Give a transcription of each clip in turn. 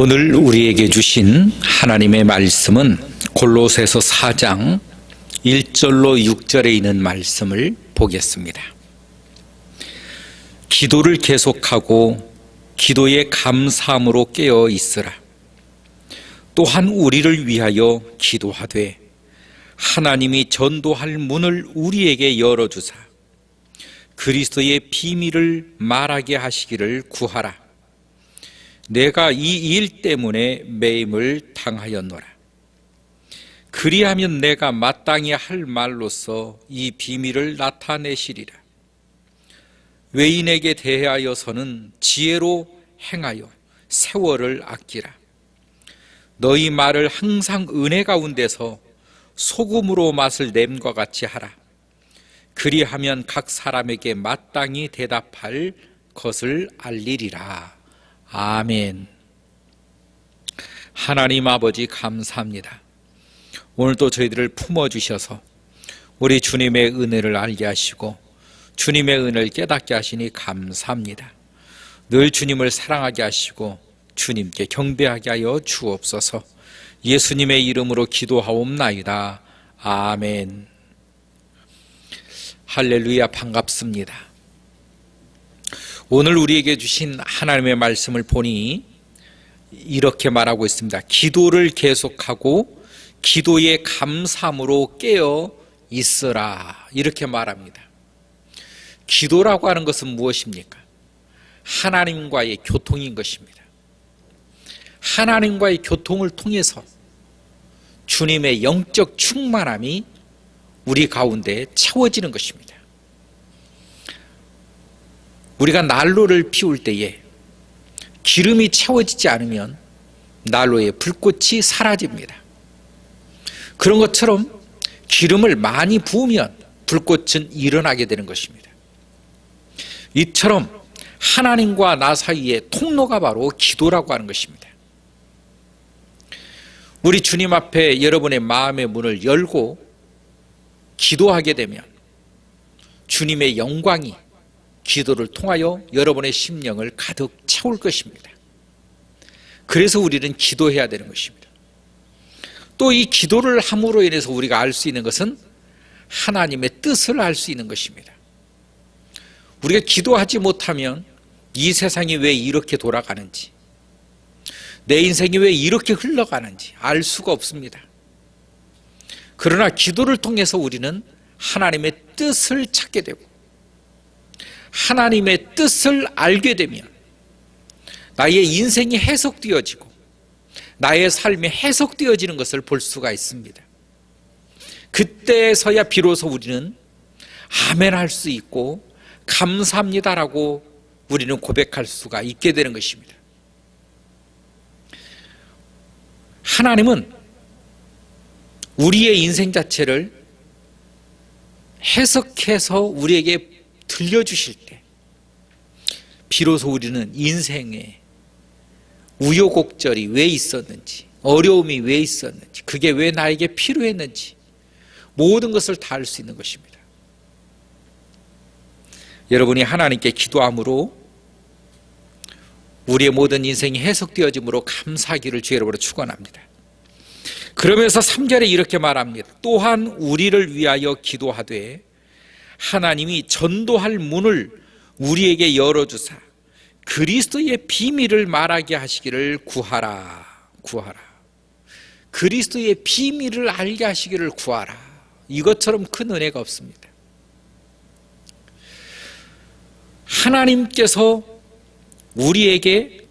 오늘 우리에게 주신 하나님의 말씀은 골로새서 4장 1절로 6절에 있는 말씀을 보겠습니다. 기도를 계속하고 기도에 감사함으로 깨어 있으라. 또한 우리를 위하여 기도하되 하나님이 전도할 문을 우리에게 열어주사 그리스도의 비밀을 말하게 하시기를 구하라. 내가 이 일 때문에 매임을 당하였노라. 그리하면 내가 마땅히 할 말로서 이 비밀을 나타내시리라. 외인에게 대하여서는 지혜로 행하여 세월을 아끼라. 너희 말을 항상 은혜 가운데서 소금으로 맛을 냄과 같이 하라. 그리하면 각 사람에게 마땅히 대답할 것을 알리리라. 아멘. 하나님 아버지 감사합니다. 오늘도 저희들을 품어주셔서 우리 주님의 은혜를 알게 하시고 주님의 은혜를 깨닫게 하시니 감사합니다. 늘 주님을 사랑하게 하시고 주님께 경배하게 하여 주옵소서. 예수님의 이름으로 기도하옵나이다. 아멘. 할렐루야. 반갑습니다. 오늘 우리에게 주신 하나님의 말씀을 보니 이렇게 말하고 있습니다. 기도를 계속하고 기도에 감사함으로 깨어 있으라. 이렇게 말합니다. 기도라고 하는 것은 무엇입니까? 하나님과의 교통인 것입니다. 하나님과의 교통을 통해서 주님의 영적 충만함이 우리 가운데 채워지는 것입니다. 우리가 난로를 피울 때에 기름이 채워지지 않으면 난로의 불꽃이 사라집니다. 그런 것처럼 기름을 많이 부으면 불꽃은 일어나게 되는 것입니다. 이처럼 하나님과 나 사이의 통로가 바로 기도라고 하는 것입니다. 우리 주님 앞에 여러분의 마음의 문을 열고 기도하게 되면 주님의 영광이 기도를 통하여 여러분의 심령을 가득 채울 것입니다. 그래서 우리는 기도해야 되는 것입니다. 또 이 기도를 함으로 인해서 우리가 알 수 있는 것은 하나님의 뜻을 알 수 있는 것입니다. 우리가 기도하지 못하면 이 세상이 왜 이렇게 돌아가는지, 내 인생이 왜 이렇게 흘러가는지 알 수가 없습니다. 그러나 기도를 통해서 우리는 하나님의 뜻을 찾게 되고 하나님의 뜻을 알게 되면 나의 인생이 해석되어지고 나의 삶이 해석되어지는 것을 볼 수가 있습니다. 그때서야 비로소 우리는 아멘 할 수 있고 감사합니다라고 우리는 고백할 수가 있게 되는 것입니다. 하나님은 우리의 인생 자체를 해석해서 우리에게 들려주실 때 비로소 우리는 인생에 우여곡절이 왜 있었는지, 어려움이 왜 있었는지, 그게 왜 나에게 필요했는지 모든 것을 다 알 수 있는 것입니다. 여러분이 하나님께 기도함으로 우리의 모든 인생이 해석되어짐으로 감사하기를 주 여러분으로 축원합니다. 그러면서 3절에 이렇게 말합니다. 또한 우리를 위하여 기도하되 하나님이 전도할 문을 우리에게 열어주사 그리스도의 비밀을 말하게 하시기를 구하라. 그리스도의 비밀을 알게 하시기를 구하라. 이것처럼 큰 은혜가 없습니다. 하나님께서 우리에게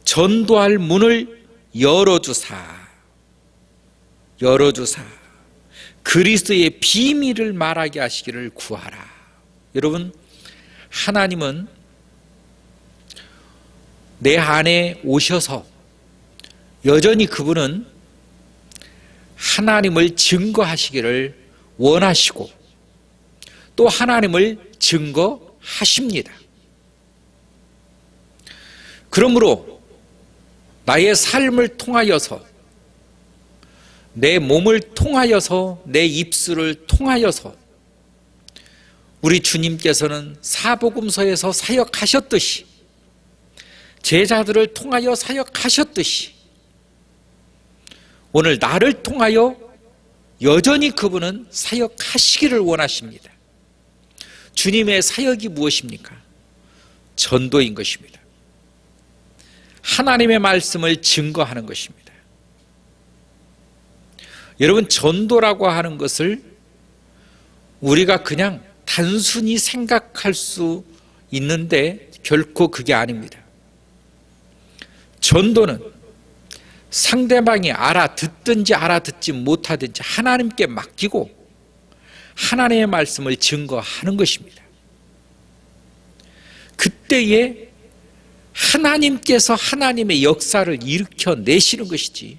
전도할 문을 열어주사 그리스도의 비밀을 말하게 하시기를 구하라. 여러분, 하나님은 내 안에 오셔서 여전히 그분은 하나님을 증거하시기를 원하시고 또 하나님을 증거하십니다. 그러므로 나의 삶을 통하여서 내 몸을 통하여서 내 입술을 통하여서 우리 주님께서는 사복음서에서 사역하셨듯이 제자들을 통하여 사역하셨듯이 오늘 나를 통하여 여전히 그분은 사역하시기를 원하십니다. 주님의 사역이 무엇입니까? 전도인 것입니다. 하나님의 말씀을 증거하는 것입니다. 여러분, 전도라고 하는 것을 우리가 그냥 단순히 생각할 수 있는데 결코 그게 아닙니다. 전도는 상대방이 알아듣든지 알아듣지 못하든지 하나님께 맡기고 하나님의 말씀을 증거하는 것입니다. 그때에 하나님께서 하나님의 역사를 일으켜내시는 것이지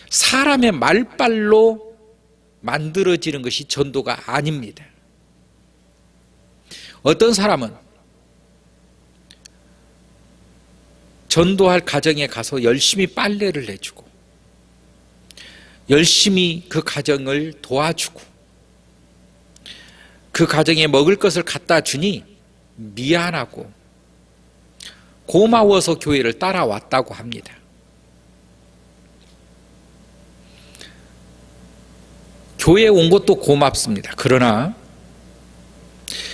사람의 말발로 만들어지는 것이 전도가 아닙니다. 어떤 사람은 전도할 가정에 가서 열심히 빨래를 해주고 열심히 그 가정을 도와주고 그 가정에 먹을 것을 갖다 주니 미안하고 고마워서 교회를 따라왔다고 합니다. 교회에 온 것도 고맙습니다. 그러나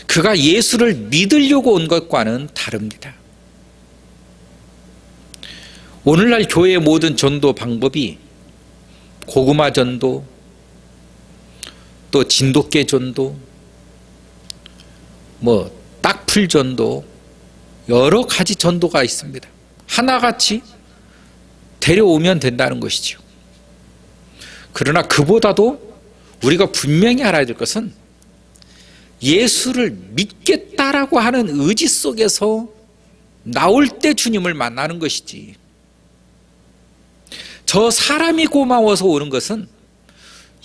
그가 예수를 믿으려고 온 것과는 다릅니다. 오늘날 교회의 모든 전도 방법이 고구마 전도, 또 진돗개 전도, 딱풀 전도, 여러 가지 전도가 있습니다. 하나같이 데려오면 된다는 것이죠. 그러나 그보다도 우리가 분명히 알아야 될 것은 예수를 믿겠다라고 하는 의지 속에서 나올 때 주님을 만나는 것이지, 저 사람이 고마워서 오는 것은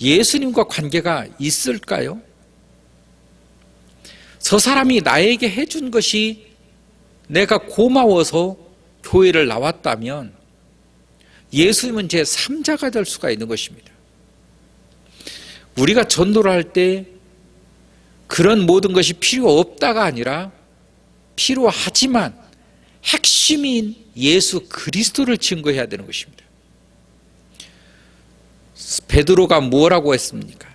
예수님과 관계가 있을까요? 저 사람이 나에게 해준 것이 내가 고마워서 교회를 나왔다면 예수님은 제 3자가 될 수가 있는 것입니다. 우리가 전도를 할 때 그런 모든 것이 필요 없다가 아니라 필요하지만 핵심인 예수 그리스도를 증거해야 되는 것입니다. 베드로가 뭐라고 했습니까?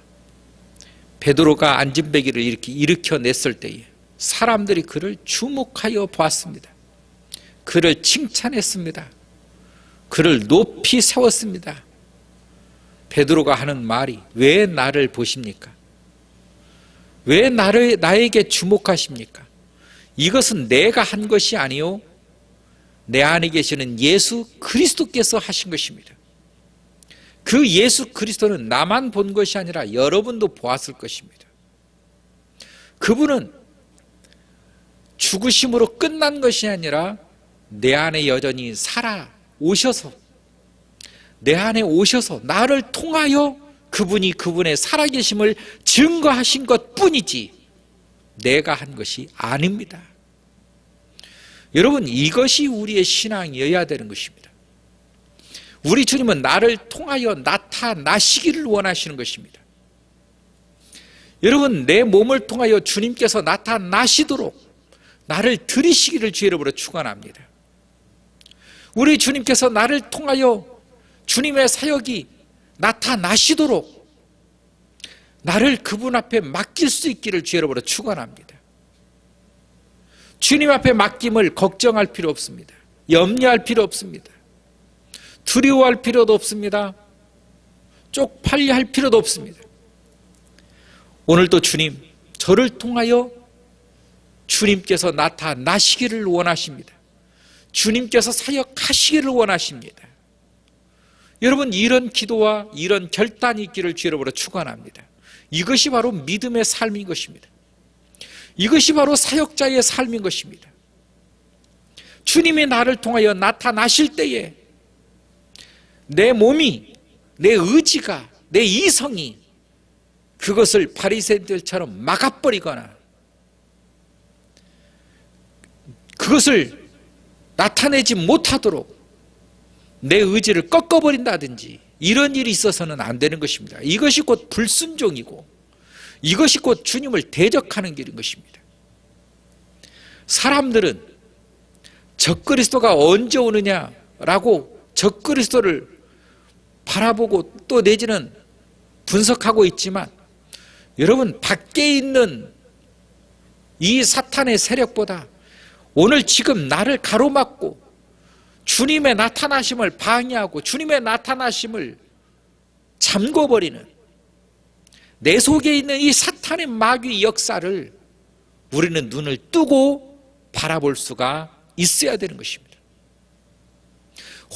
베드로가 안진뱅이를 이렇게 일으켜냈을 때에 사람들이 그를 주목하여 보았습니다. 그를 칭찬했습니다. 그를 높이 세웠습니다. 베드로가 하는 말이, 왜 나를 보십니까? 왜 나에게 주목하십니까? 이것은 내가 한 것이 아니요 내 안에 계시는 예수 그리스도께서 하신 것입니다. 그 예수 그리스도는 나만 본 것이 아니라 여러분도 보았을 것입니다. 그분은 죽으심으로 끝난 것이 아니라 내 안에 여전히 살아 오셔서, 내 안에 오셔서 나를 통하여 그분이 그분의 살아계심을 증거하신 것뿐이지 내가 한 것이 아닙니다. 여러분, 이것이 우리의 신앙이어야 되는 것입니다. 우리 주님은 나를 통하여 나타나시기를 원하시는 것입니다. 여러분, 내 몸을 통하여 주님께서 나타나시도록 나를 들이시기를 주의 이름으로 축원합니다. 우리 주님께서 나를 통하여 주님의 사역이 나타나시도록 나를 그분 앞에 맡길 수 있기를 주의 이름으로 축원합니다. 주님 앞에 맡김을 걱정할 필요 없습니다. 염려할 필요 없습니다. 두려워할 필요도 없습니다. 쪽팔려 할 필요도 없습니다. 오늘도 주님, 저를 통하여 주님께서 나타나시기를 원하십니다. 주님께서 사역하시기를 원하십니다. 여러분, 이런 기도와 이런 결단이 있기를 주의 이름으로 축원합니다. 이것이 바로 믿음의 삶인 것입니다. 이것이 바로 사역자의 삶인 것입니다. 주님이 나를 통하여 나타나실 때에 내 몸이, 내 의지가, 내 이성이 그것을 바리새인들처럼 막아버리거나 그것을 나타내지 못하도록 내 의지를 꺾어버린다든지 이런 일이 있어서는 안 되는 것입니다. 이것이 곧 불순종이고 이것이 곧 주님을 대적하는 길인 것입니다. 사람들은 적그리스도가 언제 오느냐라고 적그리스도를 바라보고 또 내지는 분석하고 있지만, 여러분, 밖에 있는 이 사탄의 세력보다 오늘 지금 나를 가로막고 주님의 나타나심을 방해하고 주님의 나타나심을 잠궈버리는 내 속에 있는 이 사탄의 마귀 역사를 우리는 눈을 뜨고 바라볼 수가 있어야 되는 것입니다.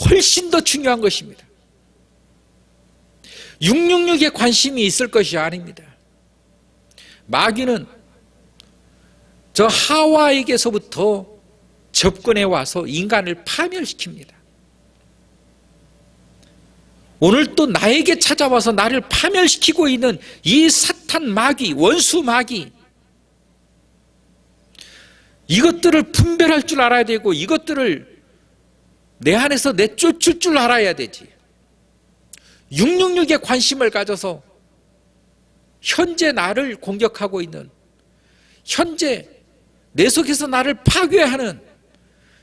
훨씬 더 중요한 것입니다. 666에 관심이 있을 것이 아닙니다. 마귀는 저 하와에게서부터 접근해 와서 인간을 파멸시킵니다. 오늘 또 나에게 찾아와서 나를 파멸시키고 있는 이 사탄 마귀, 원수 마귀, 이것들을 분별할 줄 알아야 되고 이것들을 내 안에서 내쫓을 줄 알아야 되지. 666에 관심을 가져서 현재 나를 공격하고 있는, 현재 내 속에서 나를 파괴하는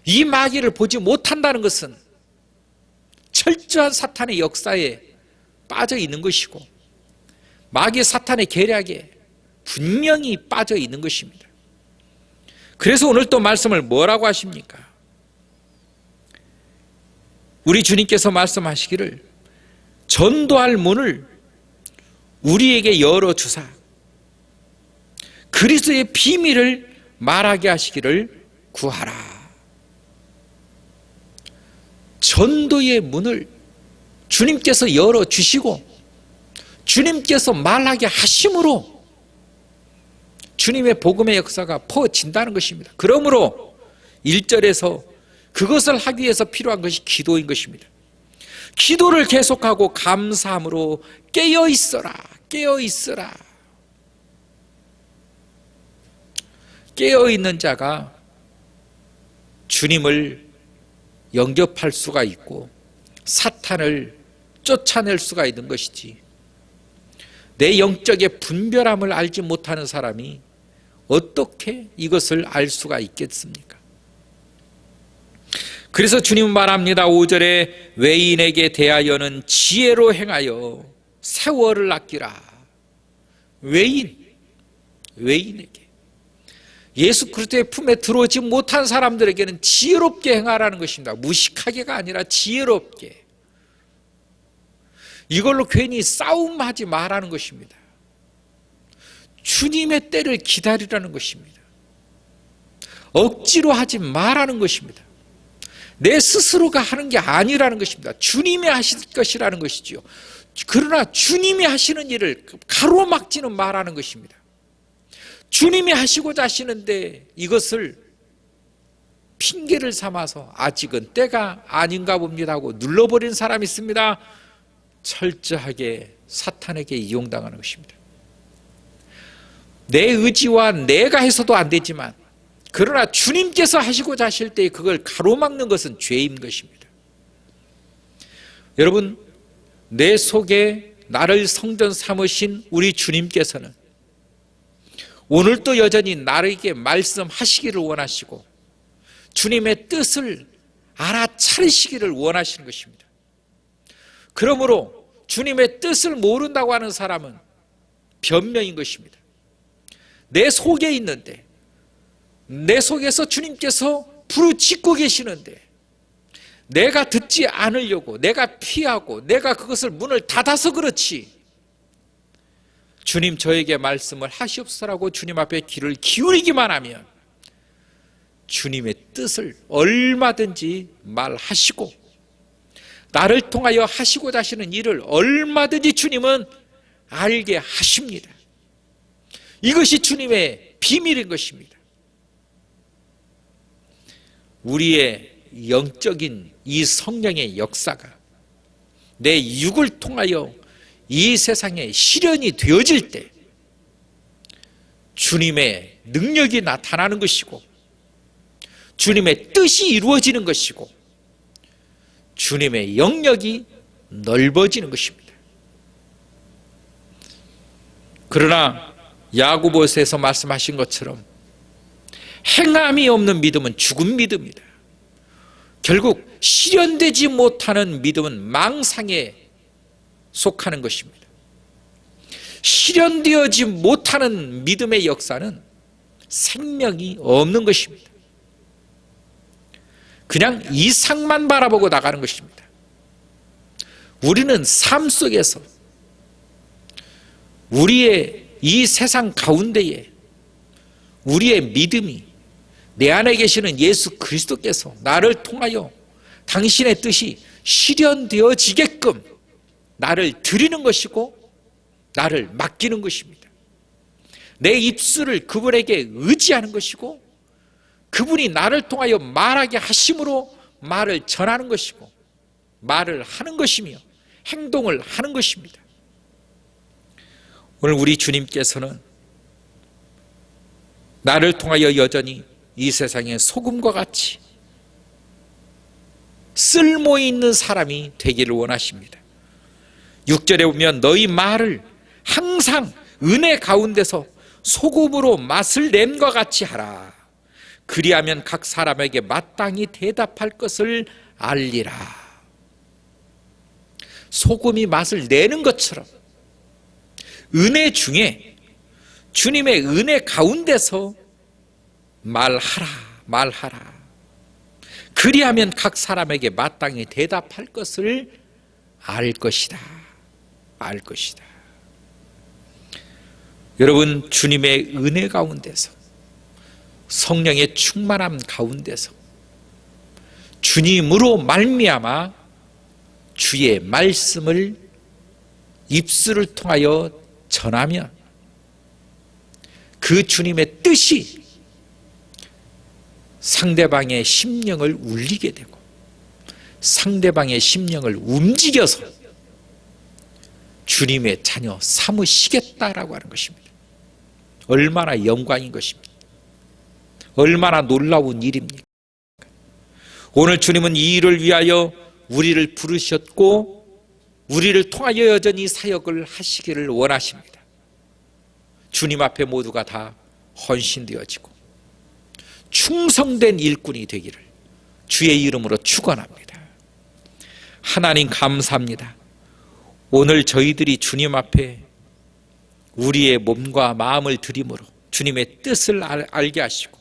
이 마귀를 보지 못한다는 것은 철저한 사탄의 역사에 빠져 있는 것이고 마귀 사탄의 계략에 분명히 빠져 있는 것입니다. 그래서 오늘 또 말씀을 뭐라고 하십니까? 우리 주님께서 말씀하시기를 전도할 문을 우리에게 열어주사 그리스도의 비밀을 말하게 하시기를 구하라. 전도의 문을 주님께서 열어주시고 주님께서 말하게 하심으로 주님의 복음의 역사가 퍼진다는 것입니다. 그러므로 1절에서 그것을 하기 위해서 필요한 것이 기도인 것입니다. 기도를 계속하고 감사함으로 깨어있어라. 깨어있어라. 깨어있는 자가 주님을 영접할 수가 있고 사탄을 쫓아낼 수가 있는 것이지, 내 영적의 분별함을 알지 못하는 사람이 어떻게 이것을 알 수가 있겠습니까? 그래서 주님은 말합니다. 5절에 외인에게 대하여는 지혜로 행하여 세월을 아끼라. 외인에게, 예수 그리스도의 품에 들어오지 못한 사람들에게는 지혜롭게 행하라는 것입니다. 무식하게가 아니라 지혜롭게. 이걸로 괜히 싸움하지 말라는 것입니다. 주님의 때를 기다리라는 것입니다. 억지로 하지 말라는 것입니다. 내 스스로가 하는 게 아니라는 것입니다. 주님이 하실 것이라는 것이지요. 그러나 주님이 하시는 일을 가로막지는 말라는 것입니다. 주님이 하시고자 하시는데 이것을 핑계를 삼아서 아직은 때가 아닌가 봅니다 하고 눌러버린 사람이 있습니다. 철저하게 사탄에게 이용당하는 것입니다. 내 의지와 내가 해서도 안 되지만 그러나 주님께서 하시고자 하실 때 그걸 가로막는 것은 죄인 것입니다. 여러분, 내 속에 나를 성전 삼으신 우리 주님께서는 오늘도 여전히 나에게 말씀하시기를 원하시고 주님의 뜻을 알아차리시기를 원하시는 것입니다. 그러므로 주님의 뜻을 모른다고 하는 사람은 변명인 것입니다. 내 속에 있는데, 내 속에서 주님께서 부르짖고 계시는데 내가 듣지 않으려고, 내가 피하고 내가 그것을 문을 닫아서 그렇지, 주님 저에게 말씀을 하시옵소서라고 주님 앞에 귀를 기울이기만 하면 주님의 뜻을 얼마든지 말하시고 나를 통하여 하시고자 하시는 일을 얼마든지 주님은 알게 하십니다. 이것이 주님의 비밀인 것입니다. 우리의 영적인 이 성령의 역사가 내 육을 통하여 이 세상에 실현이 되어질 때 주님의 능력이 나타나는 것이고 주님의 뜻이 이루어지는 것이고 주님의 영역이 넓어지는 것입니다. 그러나 야고보서에서 말씀하신 것처럼 행함이 없는 믿음은 죽은 믿음이다. 결국 실현되지 못하는 믿음은 망상의 속하는 것입니다. 실현되어지 못하는 믿음의 역사는 생명이 없는 것입니다. 그냥 이상만 바라보고 나가는 것입니다. 우리는 삶 속에서 우리의 이 세상 가운데에 우리의 믿음이 내 안에 계시는 예수 그리스도께서 나를 통하여 당신의 뜻이 실현되어지게끔 나를 드리는 것이고 나를 맡기는 것입니다. 내 입술을 그분에게 의지하는 것이고 그분이 나를 통하여 말하게 하심으로 말을 전하는 것이고 말을 하는 것이며 행동을 하는 것입니다. 오늘 우리 주님께서는 나를 통하여 여전히 이 세상의 소금과 같이 쓸모 있는 사람이 되기를 원하십니다. 6절에 보면 너희 말을 항상 은혜 가운데서 소금으로 맛을 냄과 같이 하라. 그리하면 각 사람에게 마땅히 대답할 것을 알리라. 소금이 맛을 내는 것처럼 은혜 중에 주님의 은혜 가운데서 말하라. 그리하면 각 사람에게 마땅히 대답할 것을 알 것이다. 여러분, 주님의 은혜 가운데서 성령의 충만함 가운데서 주님으로 말미암아 주의 말씀을 입술을 통하여 전하면 그 주님의 뜻이 상대방의 심령을 울리게 되고 상대방의 심령을 움직여서 주님의 자녀 삼으시겠다라고 하는 것입니다. 얼마나 영광인 것입니다. 얼마나 놀라운 일입니까? 오늘 주님은 이 일을 위하여 우리를 부르셨고 우리를 통하여 여전히 사역을 하시기를 원하십니다. 주님 앞에 모두가 다 헌신되어지고 충성된 일꾼이 되기를 주의 이름으로 축원합니다. 하나님 감사합니다. 오늘 저희들이 주님 앞에 우리의 몸과 마음을 드림으로 주님의 뜻을 알게 하시고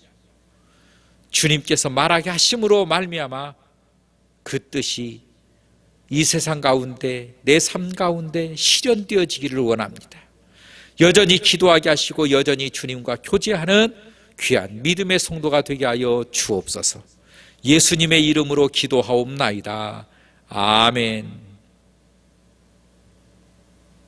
주님께서 말하게 하심으로 말미암아 그 뜻이 이 세상 가운데 내 삶 가운데 실현되어지기를 원합니다. 여전히 기도하게 하시고 여전히 주님과 교제하는 귀한 믿음의 성도가 되게 하여 주옵소서. 예수님의 이름으로 기도하옵나이다. 아멘.